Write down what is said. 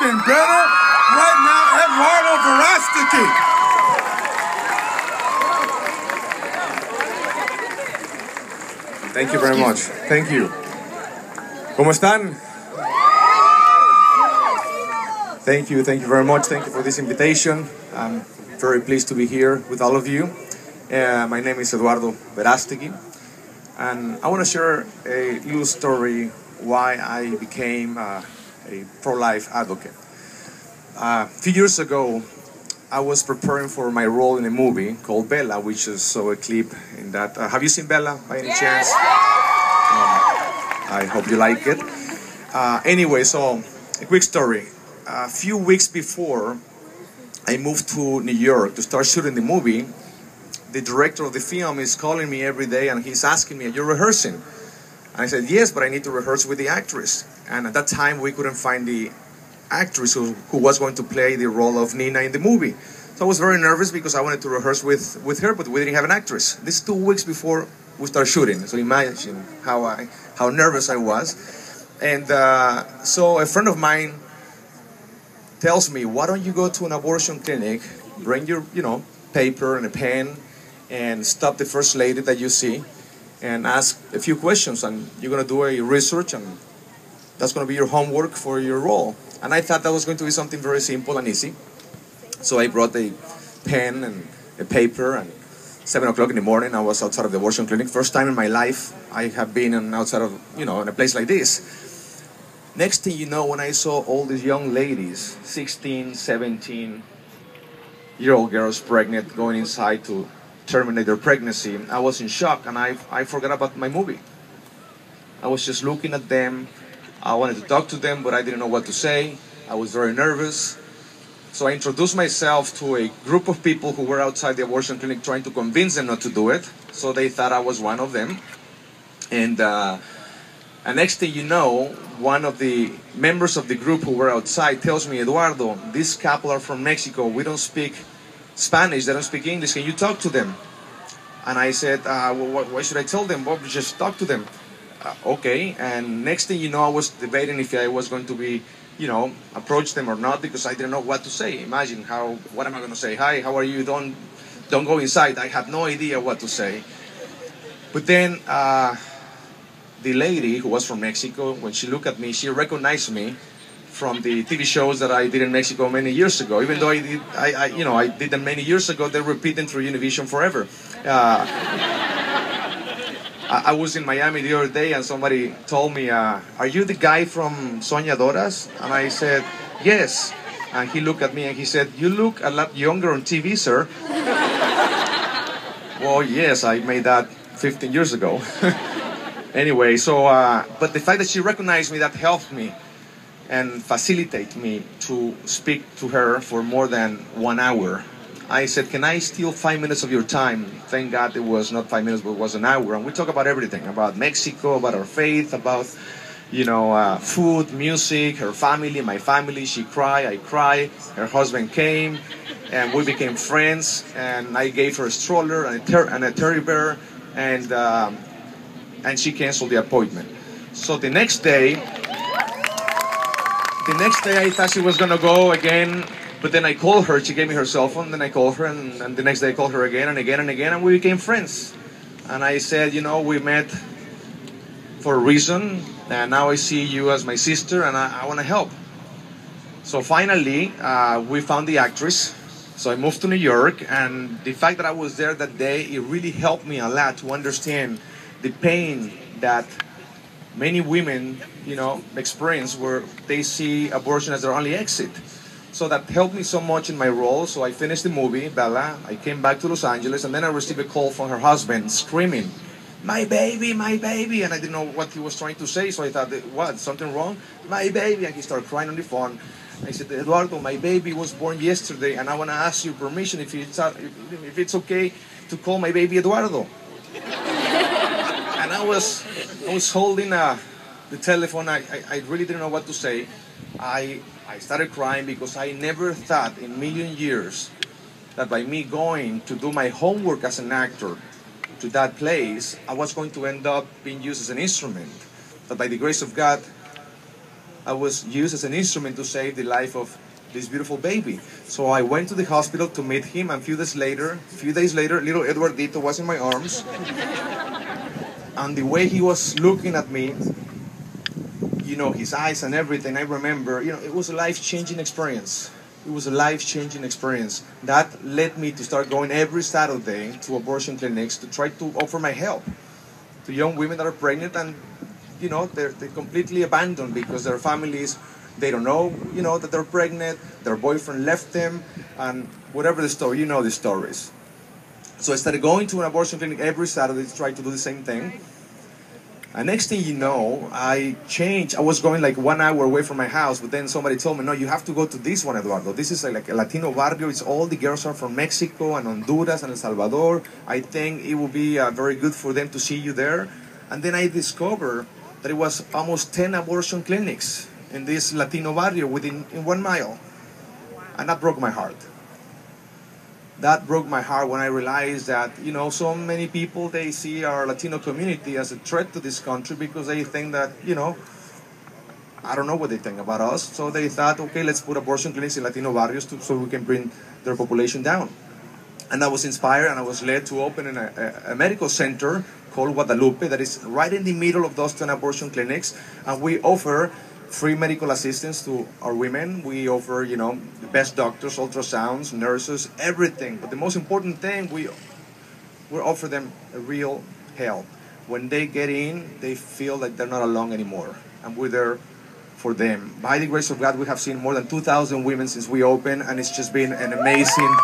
even better right now, Eduardo Verastegui. Thank you very much. Thank you. ¿Cómo están? Thank you very much. Thank you for this invitation. I'm very pleased to be here with all of you. My name is Eduardo Verastegui, and I want to share a little story why I became a pro-life advocate. A few years ago, I was preparing for my role in a movie called Bella, which is a clip in that. Have you seen Bella by any chance? I hope you like it. Anyway, so a quick story. A few weeks before I moved to New York to start shooting the movie, the director of the film is calling me every day and he's asking me, "Are you rehearsing?" And I said, "Yes, but I need to rehearse with the actress." And at that time, we couldn't find the actress who was going to play the role of Nina in the movie. So I was very nervous because I wanted to rehearse with her, but we didn't have an actress. This is 2 weeks before we start shooting. So imagine how nervous I was. And so a friend of mine tells me, "Why don't you go to an abortion clinic, bring your, paper and a pen, and stop the first lady that you see, and ask a few questions, and you're going to do a research, and that's going to be your homework for your role." And I thought that was going to be something very simple and easy. So I brought a pen and a paper, and 7 o'clock in the morning, I was outside of the abortion clinic. First time in my life I have been outside of, in a place like this. Next thing you know, when I saw all these young ladies, 16, 17-year-old girls pregnant, going inside to terminate their pregnancy, I was in shock, and I forgot about my movie. I was just looking at them. I wanted to talk to them, but I didn't know what to say. I was very nervous. So I introduced myself to a group of people who were outside the abortion clinic trying to convince them not to do it. So they thought I was one of them. And next thing you know, one of the members of the group who were outside tells me, "Eduardo, this couple are from Mexico. We don't speak Spanish. They don't speak English. Can you talk to them?" And I said, "Why should I tell them? Well, just talk to them." Okay. And next thing you know, I was debating if I was going to be, approach them or not, because I didn't know what to say. Imagine what am I going to say? "Hi, how are you? Don't go inside." I had no idea what to say. But then the lady who was from Mexico, when she looked at me, she recognized me from the TV shows that I did in Mexico many years ago. Even though I did them many years ago, they repeat them through Univision forever. I was in Miami the other day, and somebody told me, "Are you the guy from Soñadoras?" And I said, "Yes." And he looked at me and he said, "You look a lot younger on TV, sir." Well, yes, I made that 15 years ago. Anyway, but the fact that she recognized me, that helped me and facilitate me to speak to her for more than 1 hour. I said, "Can I steal 5 minutes of your time?" Thank God it was not 5 minutes, but it was an hour. And we talk about everything, about Mexico, about our faith, about, food, music, her family, my family. She cried, I cried. Her husband came, and we became friends. And I gave her a stroller and a teddy bear, and she canceled the appointment. So the next day I thought she was going to go again. But then I called her, she gave me her cell phone, then I called her, and the next day I called her again and again and again, and we became friends. And I said, we met for a reason, and now I see you as my sister, and I want to help. So finally, we found the actress, so I moved to New York, and the fact that I was there that day, it really helped me a lot to understand the pain that many women, experience, where they see abortion as their only exit. So that helped me so much in my role. So I finished the movie, Bella. I came back to Los Angeles, and then I received a call from her husband screaming, my baby, my baby. And I didn't know what he was trying to say, so I thought, what, something wrong? My baby. And he started crying on the phone. I said, "Eduardo, my baby was born yesterday, and I want to ask you permission if it's okay to call my baby Eduardo." And I was holding the telephone. I really didn't know what to say. I started crying because I never thought in a million years that by me going to do my homework as an actor to that place, I was going to end up being used as an instrument. That by the grace of God, I was used as an instrument to save the life of this beautiful baby. So I went to the hospital to meet him, and a few days later, little Eduardito was in my arms, and the way he was looking at me, you know, his eyes and everything, I remember, you know, it was a life-changing experience. It was a life-changing experience. That led me to start going every Saturday to abortion clinics to try to offer my help to young women that are pregnant and, you know, they're completely abandoned because their families, they don't know, you know, that they're pregnant, their boyfriend left them, and whatever the story, you know the stories. So I started going to an abortion clinic every Saturday to try to do the same thing. And next thing you know, I changed. I was going like 1 hour away from my house, but then somebody told me, no, you have to go to this one, Eduardo. This is like a Latino barrio. It's all the girls are from Mexico and Honduras and El Salvador. I think it would be very good for them to see you there. And then I discovered that it was almost 10 abortion clinics in this Latino barrio in 1 mile. And that broke my heart. That broke my heart when I realized that, you know, so many people, they see our Latino community as a threat to this country because they think that, you know, I don't know what they think about us. So they thought, okay, let's put abortion clinics in Latino barrios so we can bring their population down. And I was inspired and I was led to open a medical center called Guadalupe that is right in the middle of those 10 abortion clinics. And we offer free medical assistance to our women. We offer, you know, the best doctors, ultrasounds, nurses, everything. But the most important thing, we offer them a real help. When they get in, they feel like they're not alone anymore. And we're there for them. By the grace of God, we have seen more than 2,000 women since we opened, and it's just been an amazing